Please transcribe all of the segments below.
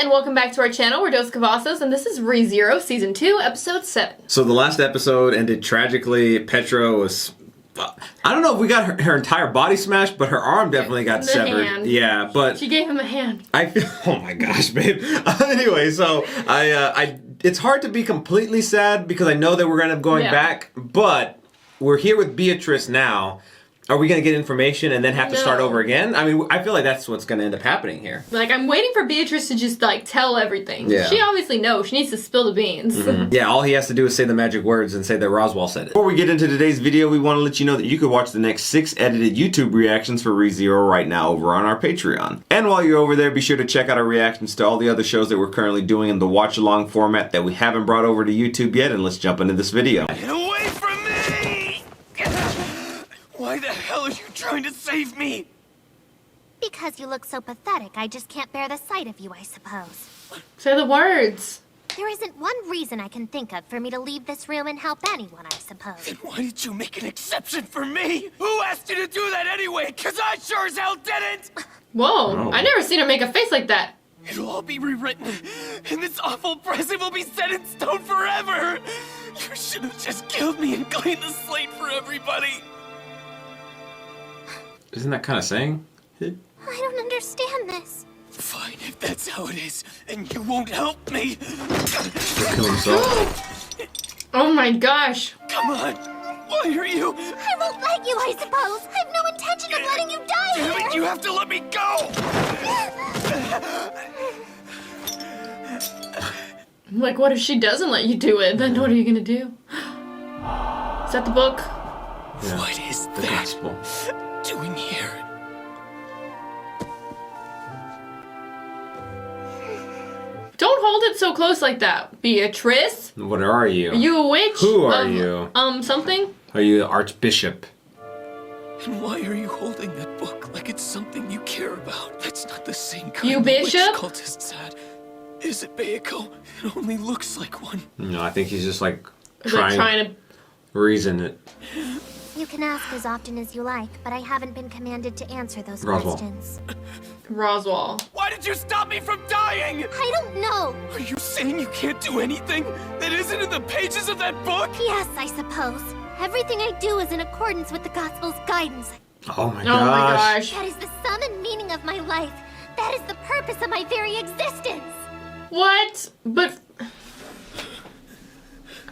and welcome back to our channel. We're Dos Cavazos, and this is ReZero Season 2, Episode 7. So the last episode ended tragically. Petra was... I don't know if we got her entire body smashed, but her arm definitely got severed. Hand. Yeah, but... She gave him a hand. I feel... Oh my gosh, babe. Anyway, so it's hard to be completely sad because I know that we're going to end up going back, but we're here with Beatrice now. Are we going to get information and then have to start over again? I mean, I feel like that's what's going to end up happening here. Like, I'm waiting for Beatrice to just, like, tell everything. Yeah. She obviously knows. She needs to spill the beans. Mm-hmm. Yeah, all he has to do is say the magic words and say that Roswell said it. Before we get into today's video, we want to let you know that you could watch the next 6 edited YouTube reactions for ReZero right now over on our Patreon. And while you're over there, be sure to check out our reactions to all the other shows that we're currently doing in the watch-along format that we haven't brought over to YouTube yet, and let's jump into this video. Get away from me! Why the hell are you trying to save me? Because you look so pathetic, I just can't bear the sight of you, I suppose. Say the words. There isn't one reason I can think of for me to leave this room and help anyone, I suppose. Then why did you make an exception for me? Who asked you to do that anyway? Because I sure as hell didn't! Whoa, I never seen her make a face like that. It'll all be rewritten, and this awful present will be set in stone forever! You should have just killed me and cleaned the slate for everybody! Isn't that kind of saying? I don't understand this. Fine, if that's how it is, and you won't help me. He'll kill himself. Oh my gosh. Come on, why are you? I won't let you, I suppose. I have no intention of letting you die Damn here. it, you have to let me go! Like, what if she doesn't let you do it? Then what are you gonna do? Is that the book? Yeah, What is the that gospel doing here? Don't hold it so close like that. Beatrice? What are you? Are you a witch? Who are you? Something? Are you the Archbishop? And why are you holding that book like it's something you care about? That's not the same kind You of witch bishop? cultists had. Is it, Bayako? It only looks like one. No, I think he's just like Trying to... reason it. You can ask as often as you like, but I haven't been commanded to answer those Roswell. questions. Roswell. Why did you stop me from dying? I don't know. Are you saying you can't do anything that isn't in the pages of that book? Yes, I suppose. Everything I do is in accordance with the Gospel's guidance. Oh my Oh my gosh. gosh. That is the sum and meaning of my life. That is the purpose of my very existence. What? But...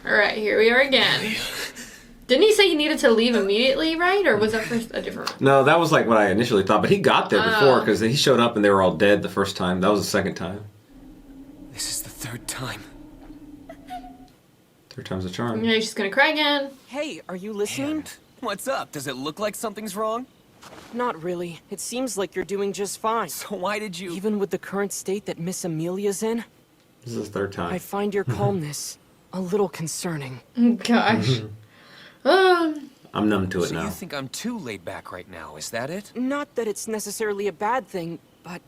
Alright, here we are again. Didn't he say he needed to leave immediately, right? Or was that first a different... No, that was like what I initially thought, but he got there before Oh. because he showed up and they were all dead the first time. That was the second time. This is the third time. Third time's a charm. Yeah, he's just gonna cry again. Hey, are you listening? And what's up? Does it look like something's wrong? Not really. It seems like you're doing just fine. So why did you... Even with the current state that Miss Amelia's in, This is the third time. I find your calmness a little concerning. Gosh. I'm numb to it So now. you think I'm too laid back right now, is that it? Not that it's necessarily a bad thing, but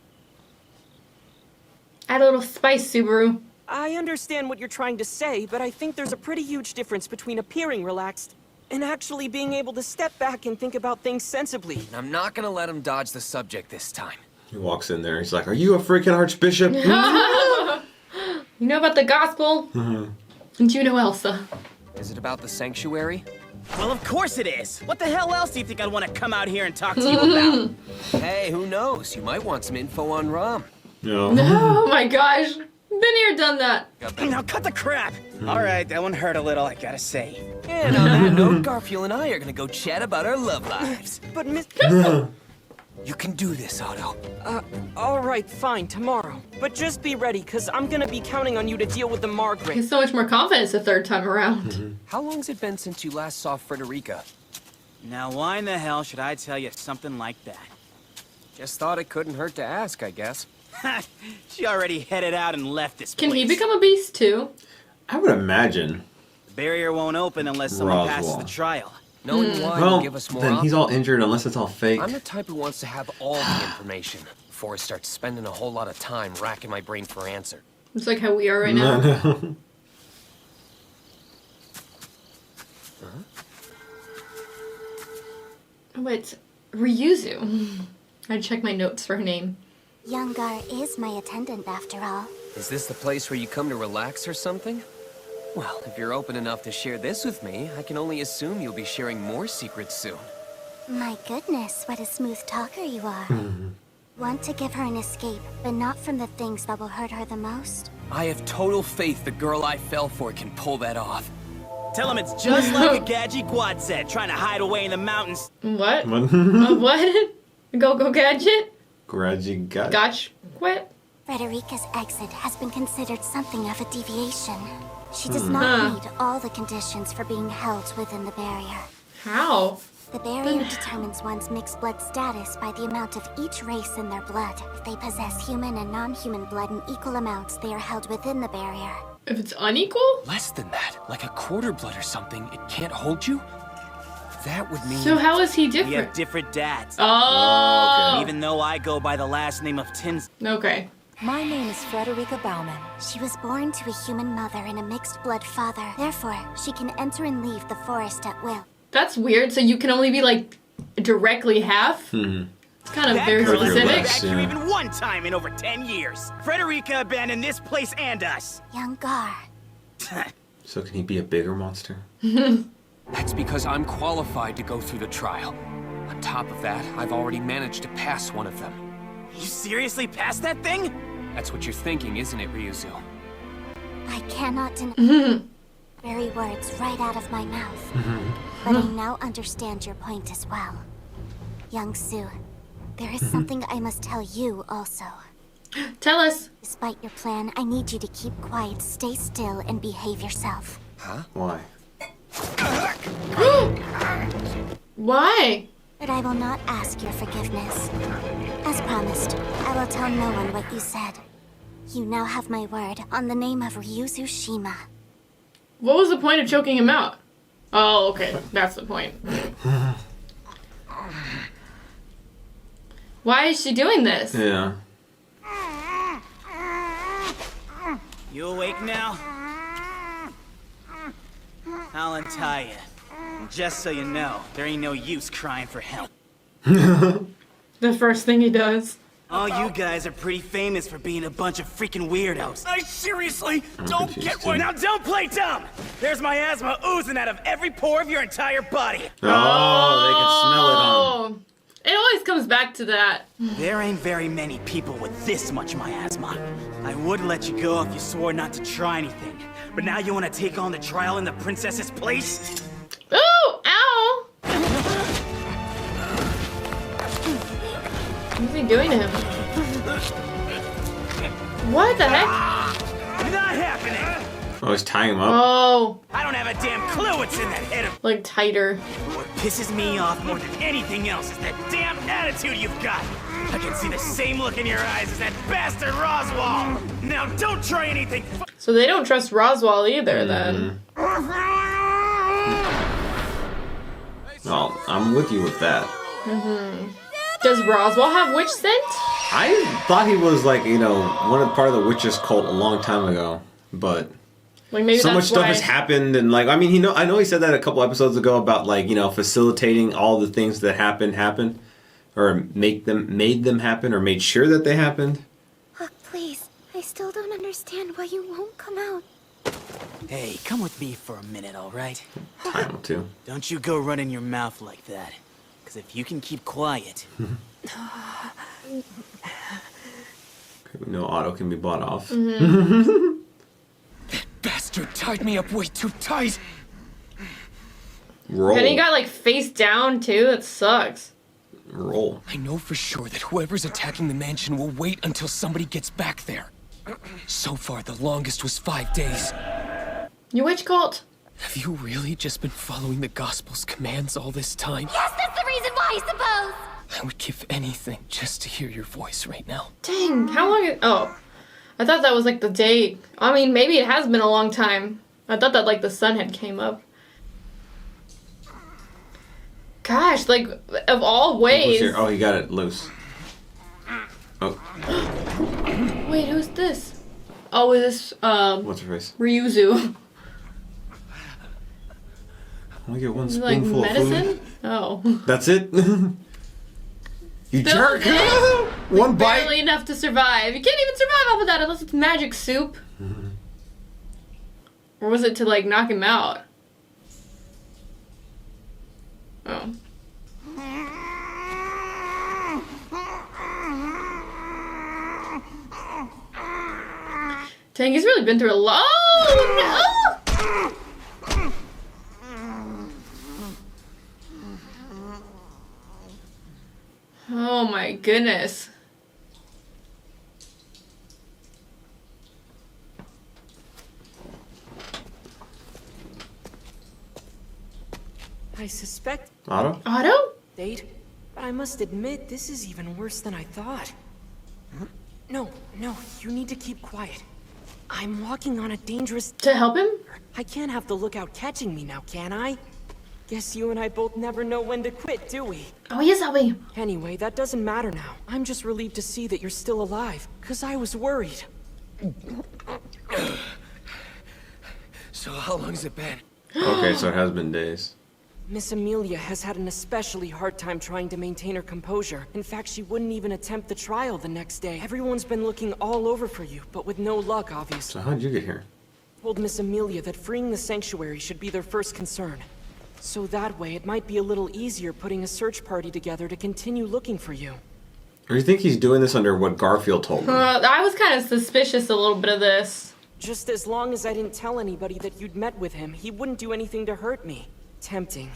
Add a little spice, Subaru. I understand what you're trying to say, but I think there's a pretty huge difference between appearing relaxed and actually being able to step back and think about things sensibly. And I'm not gonna let him dodge the subject this time. He walks in there. He's like, "Are you a freaking Archbishop?" You know about the gospel? And you know Elsa. Is it about the sanctuary? Well, of course it is. What the hell else do you think I'd want to come out here and talk to you about? Hey, who knows? You might want some info on Rom. No. Oh my gosh. Been here, done that. Now cut the crap. All right, that one hurt a little, I gotta say. And on that note, Garfield and I are gonna go chat about our love lives. But Miss... You can do this, Otto. Alright, fine, tomorrow. But just be ready, because I'm gonna be counting on you to deal with the Margaret. He's so much more confidence the third time around. How long's it been since you last saw Frederica? Now, why in the hell should I tell you something like that? Just thought it couldn't hurt to ask, I guess. She already headed out and left this place. Can he become a beast too? I would imagine. The barrier won't open unless someone passes Roswell. the trial. Knowing why Well, will give us more then he's all options. injured unless it's all fake. I'm the type who wants to have all the information before I start spending a whole lot of time racking my brain for answer. It's like how we are right now. No. Oh, it's Ryuzu. I check my notes for her name. Youngar is my attendant after all. Is this the place where you come to relax or something? Well, if you're open enough to share this with me, I can only assume you'll be sharing more secrets soon. My goodness, what a smooth talker you are. Want to give her an escape, but not from the things that will hurt her the most? I have total faith the girl I fell for can pull that off. Tell him it's just like a Gadget Quad said, trying to hide away in the mountains. What? What? What? Go gadget? Gotch quit? Frederica's exit has been considered something of a deviation. She does not meet all the conditions for being held within the barrier. How? The barrier determines one's mixed blood status by the amount of each race in their blood. If they possess human and non-human blood in equal amounts, they are held within the barrier. If it's unequal? Less than that, like a quarter blood or something, it can't hold you? That would mean... So how is he We different? have different dads. Oh! Even though I go by the last name of Tins. Okay. My name is Frederica Bauman. She was born to a human mother and a mixed blood father. Therefore, she can enter and leave the forest at will. That's weird. So you can only be like directly half? It's kind of That very girl hasn't been specific. back here Yeah. even one time in over 10 years. Frederica abandoned this place and us. Youngar. So can he be a bigger monster? That's because I'm qualified to go through the trial. On top of that, I've already managed to pass one of them. You seriously passed that thing? That's what you're thinking, isn't it, Ryuzu? I cannot deny very words right out of my mouth. But I now understand your point as well. Young Su, there is something I must tell you also. Tell us. Despite your plan, I need you to keep quiet, stay still, and behave yourself. Why? Why? But I will not ask your forgiveness. As promised, I will tell no one what you said. You now have my word on the name of Ryuzu Shima. What was the point of choking him out? Oh, okay. That's the point. Why is she doing this? Yeah. You awake now? I'll untie you. And just so you know, there ain't no use crying for help. The first thing he does. All you guys are pretty famous for being a bunch of freaking weirdos. I seriously don't confused get too. one. Now don't play dumb! There's my asthma oozing out of every pore of your entire body. Oh, they can smell it on him. It always comes back to that. There ain't very many people with this much miasma. I would let you go if you swore not to try anything. But now you want to take on the trial in the princess's place? Ooh! Ow! What's he doing to him? What the heck? Not happening! Oh, he's tying him up. Oh, I don't have a damn clue what's in that head of... like tighter. What pisses me off more than anything else is that damn attitude you've got. I can see the same look in your eyes as that bastard Roswell. Now don't try anything So they don't trust Roswell either, then. Well, I'm with you with that. Does Roswell have witch scent? I thought he was like, you know, part of the witches cult a long time ago, but Like maybe so that's much stuff why. has happened, and like, I mean, I know he said that a couple episodes ago about like, you know, facilitating all the things that happen, or made them happen, or made sure that they happened. Oh, please, I still don't understand why you won't come out. Hey, come with me for a minute, all right? Time to. Don't you go running your mouth like that. Because if you can keep quiet... We know Otto can be bought off. Bastard tied me up way too tight! Roll. And he got like face down too. That sucks. Roll. I know for sure that whoever's attacking the mansion will wait until somebody gets back there. So far, the longest was 5 days. You witch cult? Have you really just been following the Gospel's commands all this time? Yes, that's the reason why, I suppose! I would give anything just to hear your voice right now. Dang, how long? Oh, I thought that was like the day. I mean, maybe it has been a long time. I thought that like the sun had came up. Gosh, like of all ways. Oh, he got it loose. Oh, Wait, who's this? Oh, is this what's her face? Ryuzu? Only get one Is it like spoonful of medicine? food. Oh. That's it. You Still jerk! it? One bite? Barely enough to survive. You can't even survive off of that unless it's magic soup. Or was it to, like, knock him out? Oh. Dang, he's really been through a lot. Oh, no! Oh my goodness. I suspect Otto? Otto? date, but I must admit this is even worse than I thought. No, you need to keep quiet. I'm walking on a dangerous... To help him? I can't have the lookout catching me now, can I? Guess you and I both never know when to quit, do we? Oh, yes, I'll be. Anyway, that doesn't matter now. I'm just relieved to see that you're still alive, 'cause I was worried. So how long's it been? Okay, so it has been days. Miss Amelia has had an especially hard time trying to maintain her composure. In fact, she wouldn't even attempt the trial the next day. Everyone's been looking all over for you, but with no luck, obviously. So how'd you get here? Told Miss Amelia that freeing the sanctuary should be their first concern. So that way, it might be a little easier putting a search party together to continue looking for you. Or you think he's doing this under what Garfield told me? I was kind of suspicious a little bit of this. Just as long as I didn't tell anybody that you'd met with him, he wouldn't do anything to hurt me. Tempting.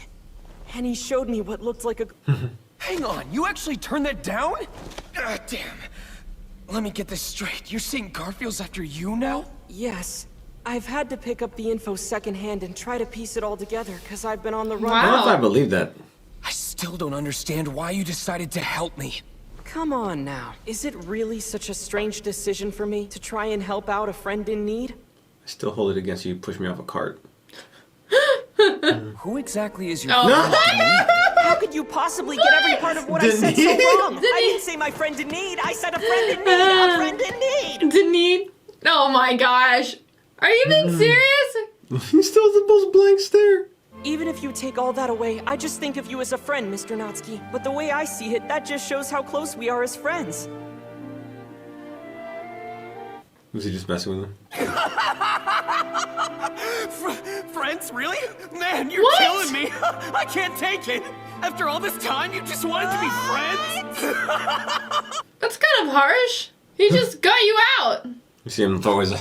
And he showed me what looked like a... Hang on, you actually turned that down? Damn. Let me get this straight. You're saying Garfield's after you now? Yes. I've had to pick up the info secondhand and try to piece it all together, because I've been on the run. I don't know if I Wow. believe that. I still don't understand why you decided to help me. Come on now. Is it really such a strange decision for me to try and help out a friend in need? I still hold it against you. Push me off a cart. Who exactly is your Oh. friend? How could you possibly get every part of what I said so Denise. wrong? I didn't say my friend in need. I said a friend in need. A friend in need. Denise? Oh my gosh. Are you being serious? He still has the most blank stare. Even if you take all that away, I just think of you as a friend, Mr. Natsuki. But the way I see it, that just shows how close we are as friends. Was he just messing with him? Friends, really? Man, you're What? killing me. I can't take it. After all this time, you just wanted to be friends? That's kind of harsh. He just got you out. You see him throw his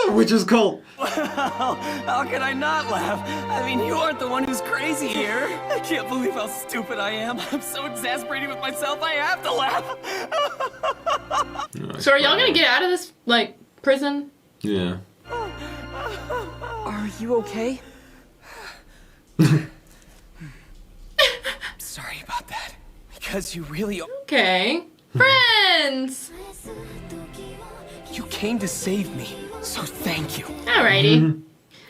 witch's cult. Well, how can I not laugh? I mean, you aren't the one who's crazy here. I can't believe how stupid I am. I'm so exasperated with myself, I have to laugh. So are y'all gonna get out of this, like, prison? Yeah. Are you okay? Sorry about that. Because you really... Okay. Friends! You came to save me, so thank you. Alrighty.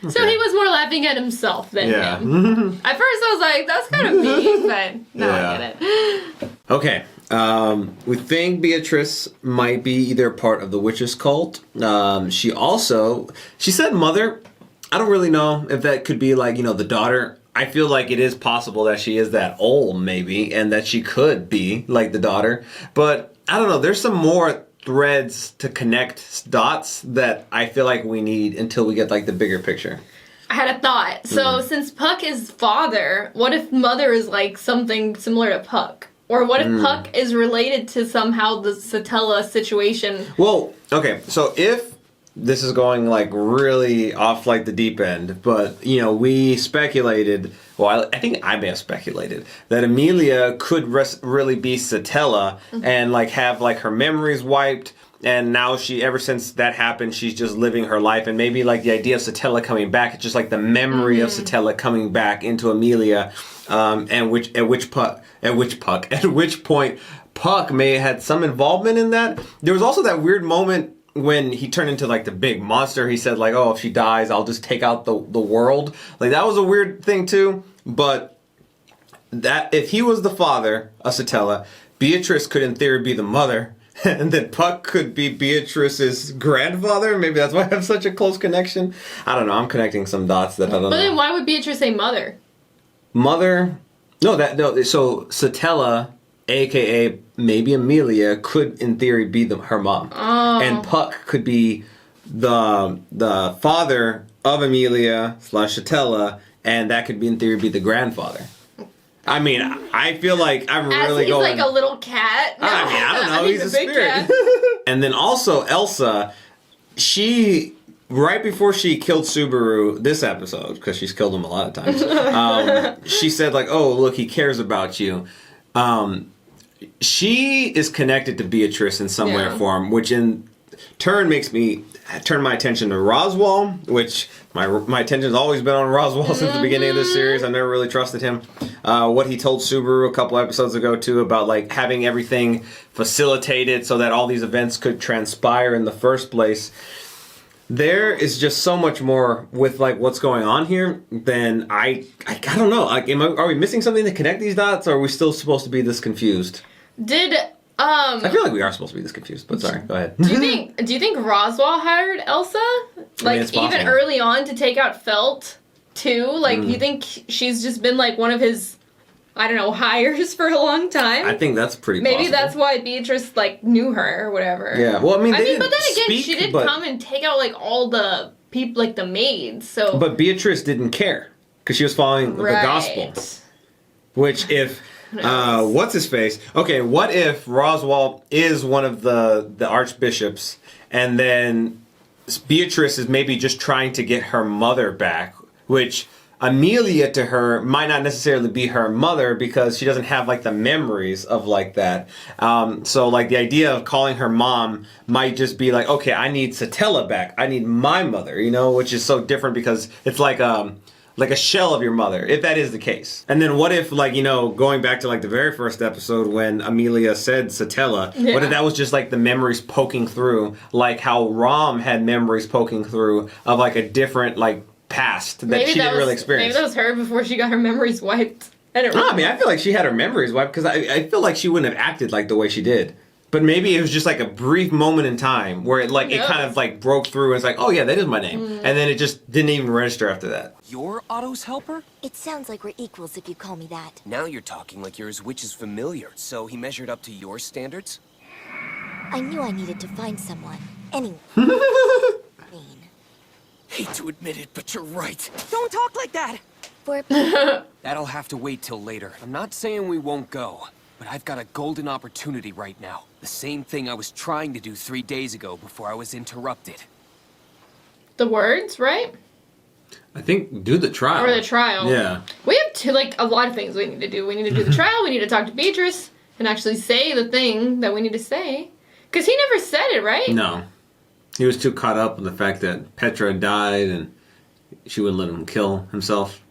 So he was more laughing at himself than Yeah. him. At first I was like, that's kind of mean, but now I get it. Okay. We think Beatrice might be either part of the witch's cult. She said mother. I don't really know if that could be like, the daughter. I feel like it is possible that she is that old maybe and that she could be like the daughter. But I don't know. There's some more threads to connect dots that I feel like we need until we get like the bigger picture. I had a thought. So since Puck is father, what if mother is like something similar to Puck? Or what if Puck is related to somehow the Satella situation? Well, okay, so if this is going like really off like the deep end, but we speculated, well, I think I may have speculated that Amelia could really be Satella and like have like her memories wiped. And now ever since that happened, she's just living her life. And maybe like the idea of Satella coming back, it's just like the memory of Satella coming back into Amelia. At which point Puck may have had some involvement in that. There was also that weird moment when he turned into like the big monster. He said like, oh, if she dies, I'll just take out the world. Like that was a weird thing too. But that if he was the father of Satella, Beatrice could in theory be the mother. And then Puck could be Beatrice's grandfather. Maybe that's why I have such a close connection. I don't know. I'm connecting some dots that I don't know. But then why would Beatrice say mother? Mother? No. So Satella aka maybe Amelia, could in theory be her mom. And Puck could be the father of Amelia / Satella, and that could be in theory be the grandfather. I mean, I feel like I'm really going... He's like a little cat. No, I mean, I don't know. He's a big spirit. cat. And then also Elsa, she, right before she killed Subaru this episode, because she's killed him a lot of times, she said like, oh, look, he cares about you. She is connected to Beatrice in some way or form, which in turn makes me turn my attention to Roswaal, which my attention has always been on Roswaal since the beginning of this series. I've never really trusted him. What he told Subaru a couple episodes ago too about like having everything facilitated so that all these events could transpire in the first place. There is just so much more with like what's going on here than I don't know. Like, are we missing something to connect these dots, or are we still supposed to be this confused? I feel like we are supposed to be this confused, but sorry, go ahead. Do you think Roswaal hired Elsa? Like, even early on to take out Felt, too? Like, you think she's just been, like, one of his, I don't know, hires for a long time? I think that's pretty Maybe possible. That's why Beatrice, like, knew her or whatever. Yeah, well, I mean, but then again, she did but... come and take out, like, all the people, like, the maids, so... But Beatrice didn't care, because she was following the gospel. Which, if... what's his face? Okay, what if Roswaal is one of the archbishops, and then Beatrice is maybe just trying to get her mother back, which Amelia to her might not necessarily be her mother because she doesn't have like the memories of like that. So like the idea of calling her mom might just be like, okay, I need Satella back. I need my mother, you know, which is so different because it's like a shell of your mother, if that is the case. And then what if, like, you know, going back to, like, the very first episode when Amelia said Satella, what if that was just, like, the memories poking through, like how Rom had memories poking through of, like, a different, like, past that she didn't really experience. Maybe that was her before she got her memories wiped. I don't know. No, I mean, I feel like she had her memories wiped because I feel like she wouldn't have acted, like, the way she did. But maybe it was just like a brief moment in time where it kind of like broke through and it's like, oh yeah, that is my name. And then it just didn't even register after that. You're Otto's helper? It sounds like we're equals if you call me that. Now you're talking like you're his witch's familiar, so he measured up to your standards? I knew I needed to find someone. Anyway. Hate to admit it, but you're right. Don't talk like that! That'll have to wait till later. I'm not saying we won't go, but I've got a golden opportunity right now. The same thing I was trying to do 3 days ago before I was interrupted. The words, right? I think do the trial. Or the trial. Yeah. We have a lot of things we need to do. We need to do the trial, we need to talk to Beatrice, and actually say the thing that we need to say. Because he never said it, right? No. He was too caught up in the fact that Petra died and she wouldn't let him kill himself.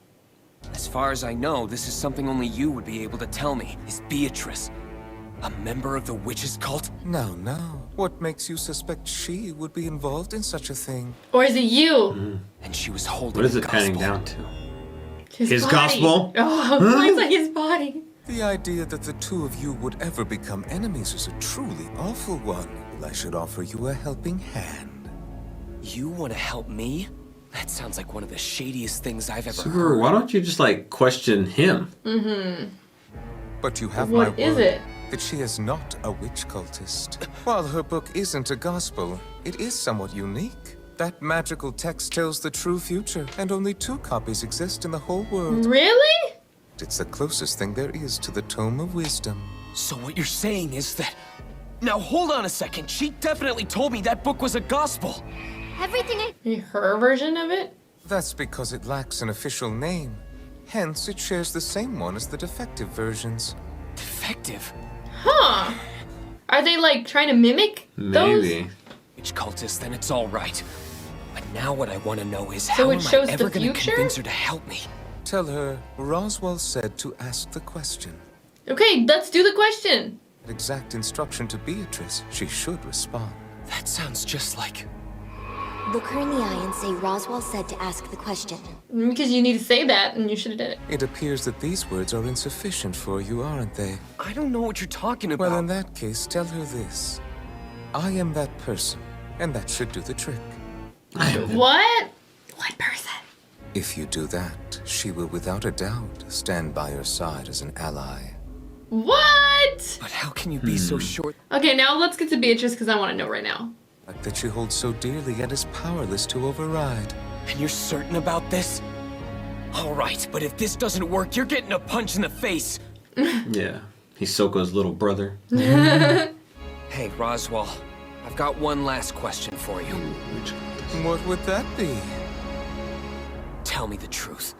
As far as I know, this is something only you would be able to tell me. Is Beatrice a member of the witches' cult? No. What makes you suspect she would be involved in such a thing? Or is it you? And she was holding What is it gospel. panning down to? His body. Gospel? Oh, it's like his body. The idea that the two of you would ever become enemies is a truly awful one. Well, I should offer you a helping hand. You want to help me? That sounds like one of the shadiest things I've ever Subaru, heard. why don't you just, like, question him? But you have my What is word it? that she is not a witch cultist. While her book isn't a gospel, it is somewhat unique. That magical text tells the true future, and only 2 copies exist in the whole world. Really? It's the closest thing there is to the Tome of Wisdom. So what you're saying is that... Now hold on a second, she definitely told me that book was a gospel! Everything Her version of it? That's because it lacks an official name. Hence, it shares the same one as the defective versions. Defective? Huh. Are they, like, trying to mimic those? Maybe. Witch cultist, then it's all right. But now what I want to know is So how it am shows I ever the going to future? convince her to help me? Tell her Roswaal said to ask the question. Okay, let's do the question. Exact instruction to Beatrice, she should respond. That sounds just like... Look her in the eye and say Roswaal said to ask the question. Because you need to say that, and you should have did it. It appears that these words are insufficient for you, aren't they? I don't know what you're talking about. Well, in that case, tell her this. I am that person, and that should do the trick. What? What person? If you do that, she will without a doubt stand by your side as an ally. What? But how can you be so short? Okay, now let's get to Beatrice because I want to know right now. That she holds so dearly and is powerless to override. And you're certain about this? All right, but if this doesn't work, you're getting a punch in the face. Yeah, he's Soko's little brother. Hey, Roswell, I've got one last question for you. What would that be? Tell me the truth.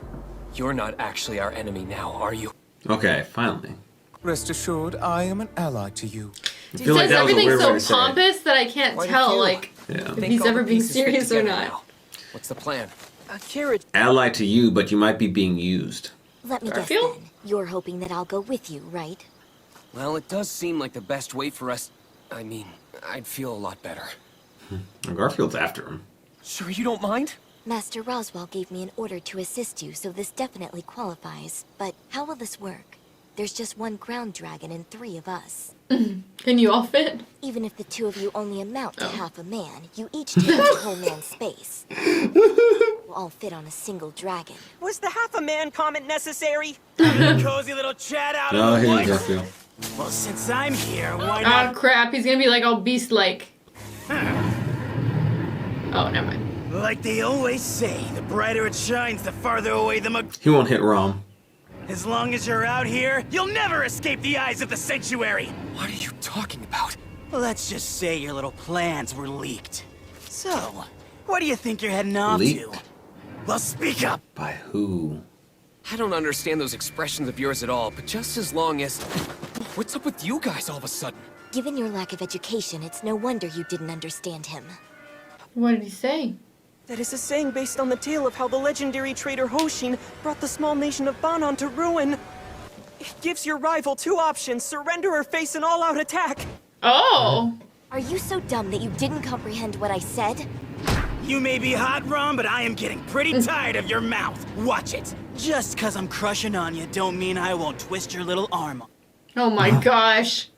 You're not actually our enemy now, are you? Okay, finally. Rest assured, I am an ally to you. I He feel like says that was a everything weird way so to say it. pompous that I can't Quite a tell, few. like, Yeah. if Think he's all ever the being pieces fit serious or together not. now. What's the plan? A carriage. Ally to you, but you might be being used. Let me guess Garfield? then. You're hoping that I'll go with you, right? Well, it does seem like the best way for us... I mean, I'd feel a lot better. Garfield's after him. Sure you don't mind? Master Roswell gave me an order to assist you, so this definitely qualifies. But how will this work? There's just one ground dragon and 3 of us. Can you all fit? Even if the 2 of you only amount to half a man, you each take up a whole man's space. We'll all fit on a single dragon. Was the half a man comment necessary? Cozy little chat out Oh, in the here's woods. Garfield. Well, since I'm here, why Oh not? crap, he's gonna be like all beast-like. Oh, never mind. Like they always say, the brighter it shines, the farther away the mug. He won't hit Rom. As long as you're out here, you'll never escape the eyes of the sanctuary. What are you talking about? Let's just say your little plans were leaked. So, what do you think you're heading off Leaked? to? Well, speak up. By who? I don't understand those expressions of yours at all, but just as long as... What's up with you guys all of a sudden? Given your lack of education, it's no wonder you didn't understand him. What did he say? That is a saying based on the tale of how the legendary traitor Hoshin brought the small nation of Banon to ruin. It gives your rival 2 options, surrender or face an all-out attack. Oh! Are you so dumb that you didn't comprehend what I said? You may be hot, Rom, but I am getting pretty tired of your mouth. Watch it. Just 'cause I'm crushing on you don't mean I won't twist your little arm. Oh my gosh.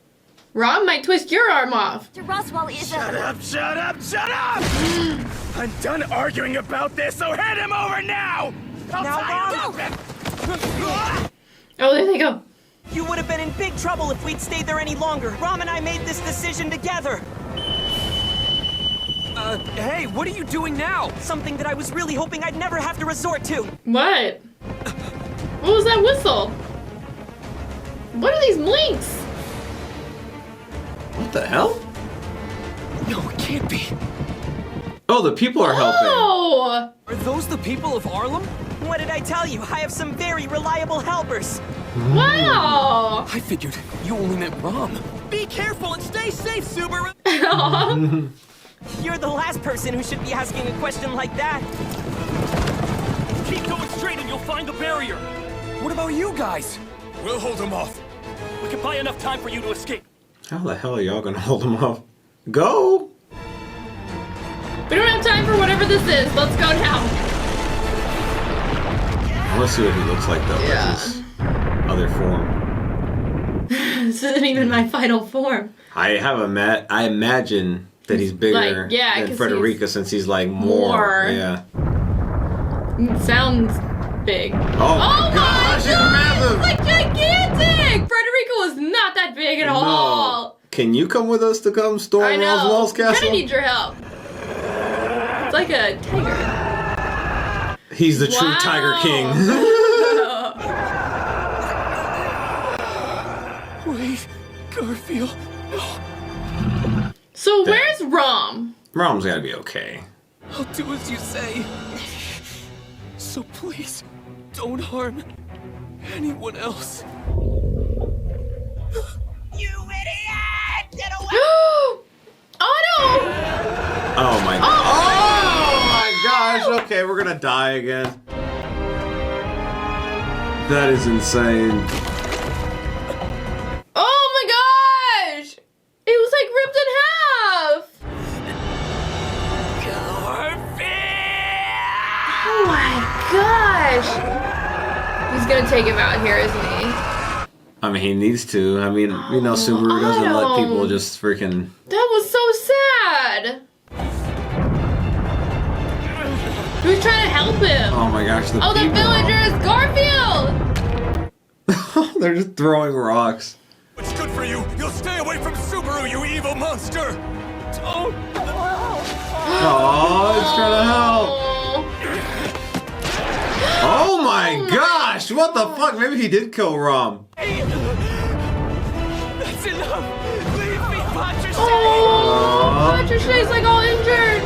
Rom might twist your arm off. Mr. Roswell is Shut up, shut up, shut up! I'm done arguing about this, so hand him over now! I'll Now, tie Rom! him up Oh, there they go. You would have been in big trouble if we'd stayed there any longer. Rom and I made this decision together. Hey, what are you doing now? Something that I was really hoping I'd never have to resort to. What? What was that whistle? What are these blinks? What the hell? No, it can't be. Oh, the people are helping. Oh! Are those the people of Harlem? What did I tell you? I have some very reliable helpers. Wow! I figured you only meant Rom. Be careful and stay safe, Subaru! You're the last person who should be asking a question like that. Keep going straight and you'll find the barrier. What about you guys? We'll hold him off. We can buy enough time for you to escape. How the hell are y'all gonna hold him off? Go! We don't have time for whatever this is. Let's go now. I wanna see what he looks like though. Yeah. As his other form. This isn't even my final form. I imagine that he's bigger Like, yeah, than 'cause Frederica he's since he's like more. Yeah. It sounds big. Oh my gosh, he's massive! It's like gigantic! Frederica was not that big at all. Can you come with us to come storm I know. Roswell's I castle? kinda need your help. It's like a tiger. He's the true Wow. Tiger King. Wait, Garfield. So where's Rom? Rom's gotta be okay. I'll do as you say. So please, don't harm anyone else. You idiot! Get away! Otto! Oh my god. Oh my gosh, okay, we're gonna die again. That is insane. Oh my gosh! It was like ripped in half! Oh my gosh! He's gonna take him out here, isn't he? I mean, he needs to. I mean, you know, Subaru doesn't let Otto. people just freaking... That was so sad! He was trying to help him! Oh my gosh, the Oh, the people. villager is Garfield! They're just throwing rocks. for you! You'll stay away from Subaru, you evil monster! Don't! Oh, it's trying to help. Oh my gosh! What the fuck? Maybe he did kill Rom. That's enough! Leave me, Patrice! Oh, Patrice's like all injured.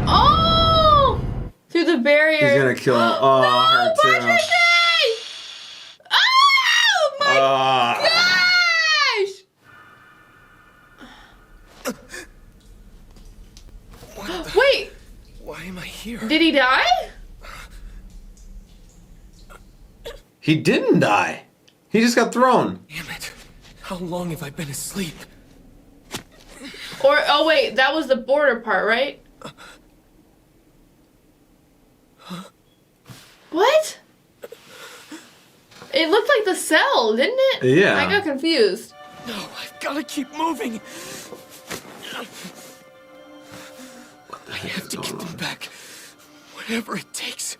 Oh, through the barrier. He's gonna kill him. Oh, no, her too. Patrice! Oh my gosh! Wait, Why am I here? did he die? He didn't die. He just got thrown. Damn it. How long have I been asleep? Or, oh wait, that was the border part, right? What? It looked like the cell, didn't it? Yeah. I got confused. No, I've got to keep moving. I have to get them back. Whatever it takes.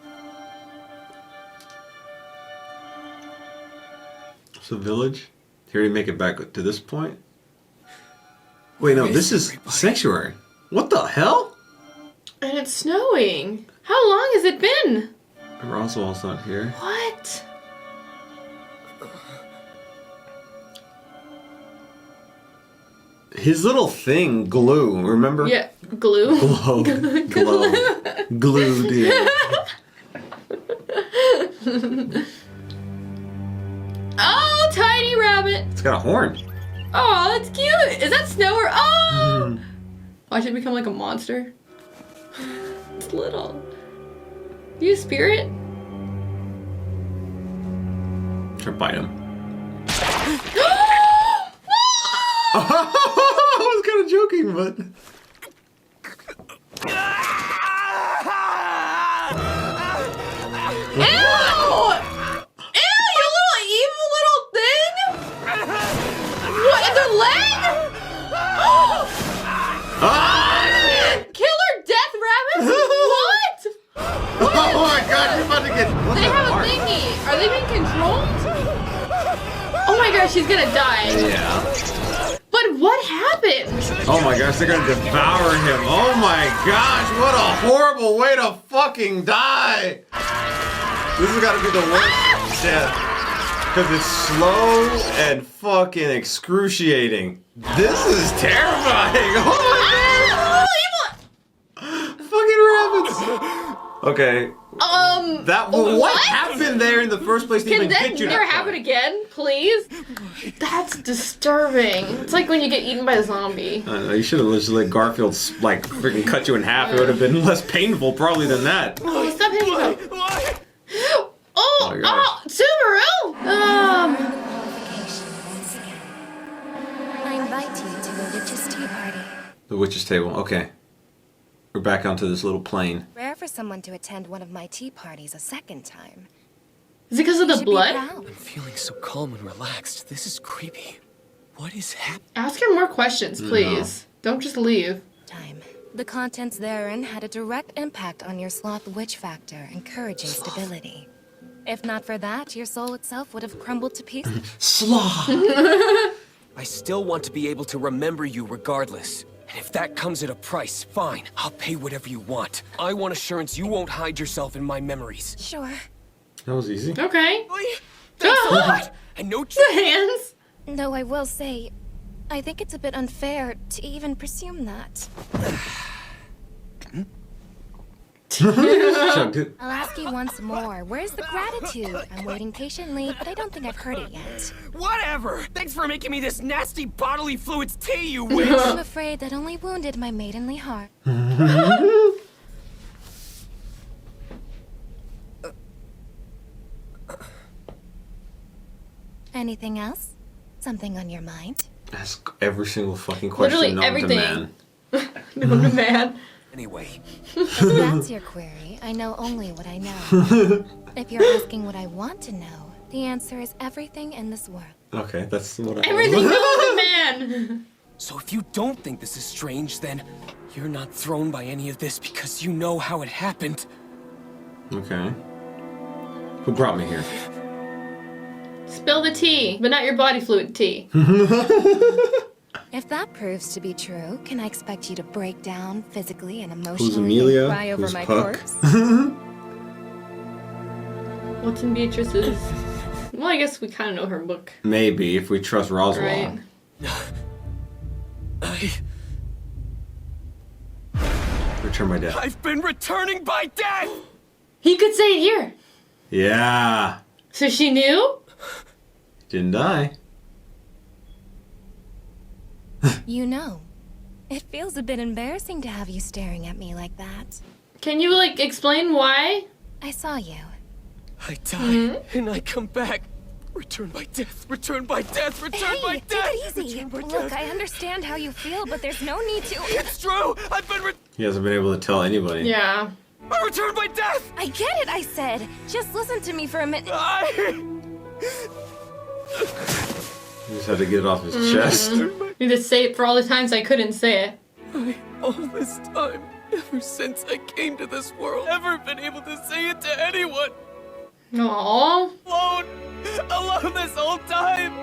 So village? Here we make it back to this point? Wait, no, this is sanctuary. What the hell? And it's snowing. How long has it been? Roswell's not here. What? His little thing, glue, remember? Yeah, glue. Glow. Glow. Glued in. Oh, tiny rabbit. It's got a horn. Oh, that's cute. Is that snow or oh? Watch it become like a monster. It's little. You a spirit? Try to bite him. I was kind of joking, but... Ew! Ew, you little evil little thing! What, in their leg? Killer death rabbits? What? Oh my god, you're about to get... They have a thingy. Are they being controlled? Oh my gosh, she's gonna die. Yeah. But what happened? Oh my gosh, they're gonna devour him. Oh my gosh, what a horrible way to fucking die. This has gotta be the worst death. Because it's slow and fucking excruciating. This is terrifying. Oh my god. Fucking rabbits. Okay. What happened there in the first place to Can even that get you never that happen far? again, please? That's disturbing. It's like when you get eaten by a zombie. I know, you should have just let Garfield like freaking cut you in half. It would have been less painful probably than that. Oh, stop hitting me. Oh my gosh. Subaru! I invite you to a witch's tea party. The witch's table. Okay. We're back onto this little plane. Rare for someone to attend one of my tea parties a second time. Is it because of the blood? I'm feeling so calm and relaxed. This is creepy. What is happening? Ask her more questions, please. Don't just leave. The contents therein had a direct impact on your sloth witch factor, encouraging stability. If not for that, your soul itself would have crumbled to pieces. Sloth! I still want to be able to remember you regardless. And if that comes at a price, fine. I'll pay whatever you want. I want assurance you won't hide yourself in my memories. Sure. That was easy. Okay. Thanks a lot. And no hands. Though I will say, I think it's a bit unfair to even presume that. I'll ask you once more. Where's the gratitude? I'm waiting patiently, but I don't think I've heard it yet. Whatever! Thanks for making me this nasty bodily fluids tea, you witch! I'm afraid that only wounded my maidenly heart. Anything else? Something on your mind? Ask every single fucking question Literally known everything. to man. Known to man. Anyway. If that's your query, I know only what I know. If you're asking what I want to know, the answer is everything in this world. Okay, that's what I Everything known to man. So if you don't think this is strange, then you're not thrown by any of this because you know how it happened. Okay. Who brought me here? Spill the tea, but not your body fluid tea. If that proves to be true, can I expect you to break down physically and emotionally Who's Amelia? and cry over Who's my Puck? corpse? What's in Beatrice's... Well, I guess we kind of know her book. Maybe, if we trust Roswell. Right. Return by death. I've been returning by death! He could say it here. Yeah. So she knew? Didn't die. You know, it feels a bit embarrassing to have you staring at me like that. Can you, like, explain why? I saw you. I die, and I come back. Return by death, return by death, return by Hey, death! take it easy. Return by Look, death. I understand how you feel, but there's no need to... It's true! I've been He hasn't been able to tell anybody. Yeah. I returned by death! I get it, I said. Just listen to me for a minute. He just had to get it off his chest. Need to say it for all the times I couldn't say it. All this time, ever since I came to this world, never been able to say it to anyone. Aww. Alone this whole time.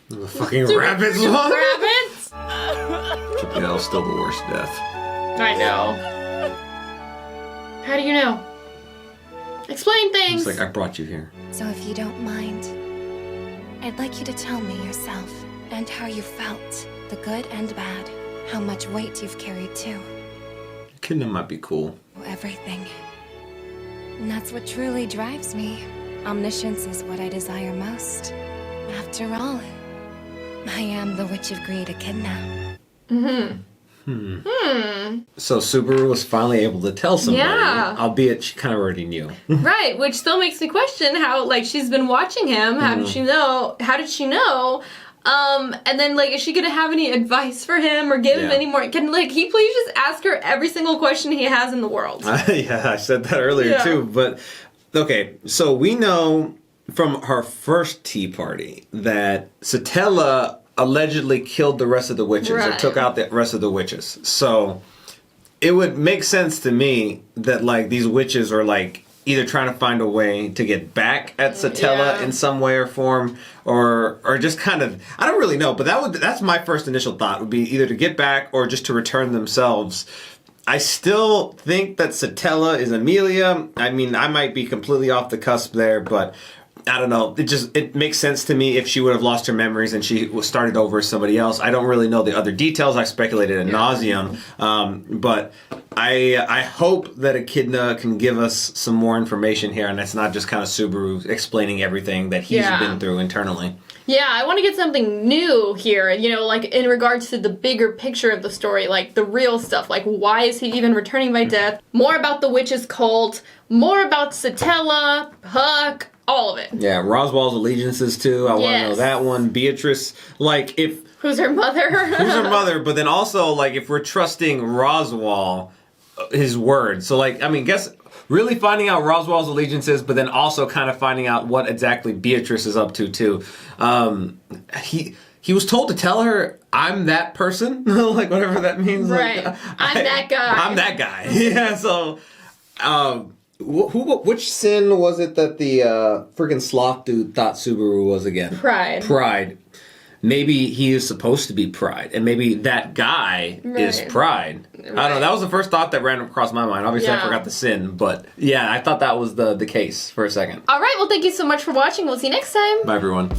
The fucking Stupid rabbits. Rabbits? Yeah, that was still the worst death. I know. How do you know? Explain things. It's like, I brought you here. So if you don't mind, I'd like you to tell me yourself and how you felt, the good and bad, how much weight you've carried too. Echidna might be cool. Everything. And that's what truly drives me. Omniscience is what I desire most. After all, I am the Witch of Greed Echidna. So Subaru was finally able to tell somebody, Yeah. albeit she kind of already knew. Right, which still makes me question how, like, she's been watching him. How did she know? How did she know? And then, like, is she gonna have any advice for him or give him any more? Can, like, he please just ask her every single question he has in the world? Yeah, I said that earlier Yeah. too. But, okay, so we know from her first tea party that Satella allegedly killed the rest of the witches or Right. took out the rest of the witches. So it would make sense to me that, like, these witches are, like, either trying to find a way to get back at Satella in some way or form, or just kind of, I don't really know, but that's my first initial thought, would be either to get back or just to return themselves. I still think that Satella is Amelia. I mean, I might be completely off the cusp there, but I don't know. It makes sense to me if she would have lost her memories and she was started over as somebody else. I don't really know the other details. I speculated ad nauseum, but I hope that Echidna can give us some more information here, and it's not just kind of Subaru explaining everything that he's been through internally. Yeah, I want to get something new here, you know, like in regards to the bigger picture of the story, like the real stuff, like why is he even returning by death, more about the witch's cult, more about Satella, Puck, all of it. Yeah, Roswell's allegiances too, I want to know that one. Beatrice, like if... Who's her mother? Who's her mother, but then also, like, if we're trusting Roswell, his word, so, like, I mean, guess... Really finding out Roswell's allegiances, but then also kind of finding out what exactly Beatrice is up to, too. He was told to tell her, I'm that person, like whatever that means. Right. Like, I'm that guy. I'm that guy. Yeah, so... which sin was it that the freaking sloth dude thought Subaru was again? Pride. Pride. Maybe he is supposed to be Pride, and maybe that guy is Pride. I don't know. That was the first thought that ran across my mind. Obviously, I forgot the sin, but yeah, I thought that was the case for a second. All right, well, thank you so much for watching. We'll see you next time. Bye, everyone.